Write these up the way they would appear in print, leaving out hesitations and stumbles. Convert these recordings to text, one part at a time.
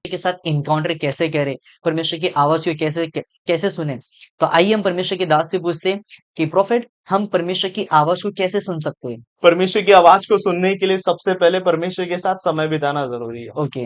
परमेश्वर के साथ इनकाउंटर कैसे करें, परमेश्वर की आवाज को कैसे सुने। तो आइए हम परमेश्वर के दास से पूछते हैं कि प्रोफेट, हम परमेश्वर की आवाज को कैसे सुन सकते हैं। परमेश्वर की आवाज को सुनने के लिए सबसे पहले परमेश्वर के साथ समय बिताना जरूरी है। ओके।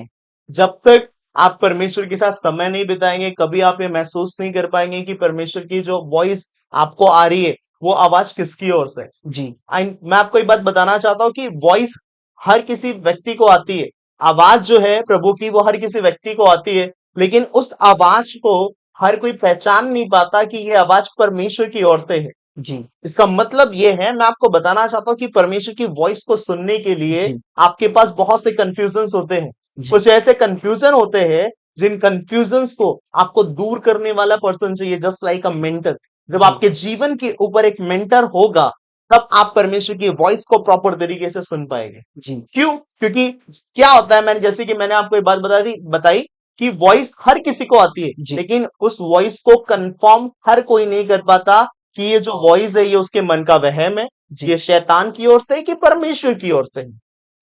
जब तक आप परमेश्वर के साथ समय नहीं बिताएंगे, कभी आप ये महसूस नहीं कर पाएंगे कि परमेश्वर की जो वॉइस आपको आ रही है वो आवाज किसकी ओर से है। जी। मैं आपको एक बात बताना चाहता हूँ कि वॉइस हर किसी व्यक्ति को आती है। आवाज जो है प्रभु की वो हर किसी व्यक्ति को आती है, लेकिन उस आवाज को हर कोई पहचान नहीं पाता कि ये आवाज परमेश्वर की ओर से है। जी। इसका मतलब ये है, मैं आपको बताना चाहता हूँ कि परमेश्वर की वॉइस को सुनने के लिए जी। आपके पास बहुत से कंफ्यूजन होते हैं। जी। कुछ ऐसे कंफ्यूजन होते हैं जिन कंफ्यूजन्स को आपको दूर करने वाला पर्सन चाहिए, जस्ट लाइक अ मेंटर। जब जी। आपके जीवन के ऊपर एक मेंटर होगा, तब आप परमेश्वर की वॉइस को प्रॉपर तरीके से सुन पाएंगे। जी। क्यों? क्योंकि क्या होता है, जैसे कि मैंने आपको एक बात बताई कि वॉइस हर किसी को आती है, जी। लेकिन उस वॉइस को कंफर्म हर कोई नहीं कर पाता कि ये जो वॉइस है ये उसके मन का वहम है, जी। ये शैतान की ओर से है कि परमेश्वर की ओर से है।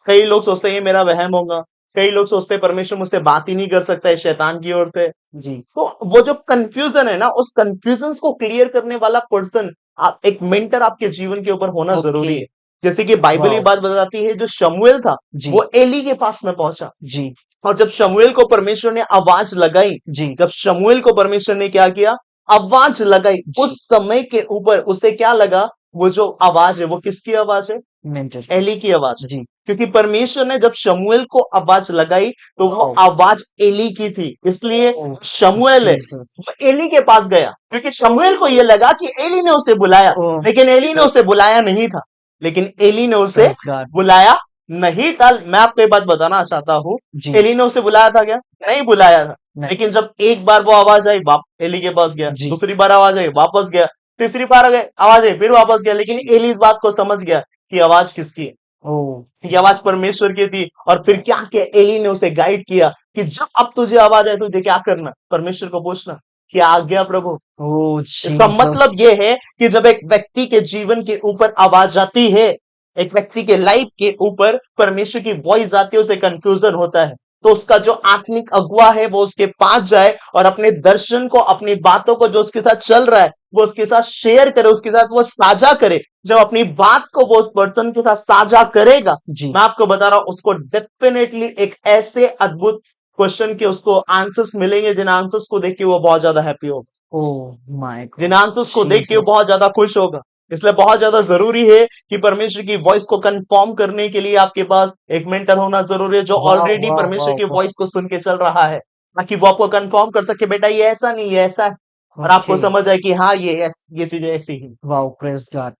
कई लोग सोचते हैं ये मेरा वहम होगा, कई लोग सोचते हैं परमेश्वर मुझसे बात ही नहीं कर सकता, है शैतान की ओर से। जी। तो वो जो कंफ्यूजन है ना, उस कंफ्यूजन को क्लियर करने वाला पर्सन, आप एक मेंटर आपके जीवन के ऊपर होना ओके। जरूरी है। जैसे कि बाइबल ये वाओ। बात बताती है, जो शमूएल था जी। वो एली के पास में पहुंचा, जी। और जब शमूएल को परमेश्वर ने आवाज लगाई, जी। जब शमूएल को परमेश्वर ने क्या किया, आवाज लगाई, जी। उस समय के ऊपर उसे क्या लगा, वो जो आवाज है वो किसकी आवाज है? मेंटर। एली की आवाज है। जी। क्योंकि परमेश्वर ने जब शमूएल को आवाज लगाई तो वो वाओ। आवाज एली की थी, इसलिए ओह शमूएल है जीसस। वो एली के पास गया, क्योंकि शमूएल को ये लगा कि एली ने उसे बुलाया, ओह लेकिन एली ने उसे जीसस। बुलाया नहीं था। लेकिन एली ने उसे प्रेज़ गॉड। बुलाया नहीं था। मैं आपको एक बात बताना चाहता हूँ, जी। एली ने उसे बुलाया था क्या? नहीं बुलाया था। नहीं। लेकिन जब एक बार वो आवाज आई, वाप एली के पास गया, जी। दूसरी बार आवाज आई वापस गया, तीसरी बार आवाज आई फिर वापस गया, लेकिन जी। एली इस बात को समझ गया कि आवाज किसकी है। ओह। ये आवाज परमेश्वर की थी। और फिर क्या किया, एली ने उसे गाइड किया कि जब अब तुझे आवाज आए तुझे क्या करना, परमेश्वर को पूछना कि आज्ञा प्रभु। ओह इसका जीसस। मतलब यह है कि जब एक व्यक्ति के जीवन के ऊपर आवाज आती है, एक व्यक्ति के लाइफ के ऊपर परमेश्वर की वॉइस आती है, उसे कंफ्यूजन होता है, तो उसका जो आत्मिक अगुवा है वो उसके पास जाए और अपने दर्शन को, अपनी बातों को जो उसके साथ चल रहा है वो उसके साथ शेयर करे, उसके साथ वो साझा करे। जब अपनी बात को वो उस पर्सन के साथ साझा करेगा, जी। मैं आपको बता रहा हूं, उसको डेफिनेटली एक ऐसे अद्भुत क्वेश्चन के उसको आंसर्स मिलेंगे, जिन आंसर्स को देख के वो बहुत ज्यादा हैप्पी होगा, ओह माय जिन गॉड। आंसर्स को देख के वो जीसस। बहुत ज्यादा खुश होगा। इसलिए बहुत ज्यादा जरूरी है कि परमेश्वर की वॉइस को कंफर्म करने के लिए आपके पास एक मेंटर होना जरूरी है, जो वाह ऑलरेडी वाह परमेश्वर वाह की वाह। वॉइस को सुन के चल रहा है, ताकि वो आपको कंफर्म कर सके बेटा ये ऐसा नहीं, ये ऐसा है, और आपको ओके। समझ आए कि हाँ ये चीजें ऐसी ही। Wow praise God.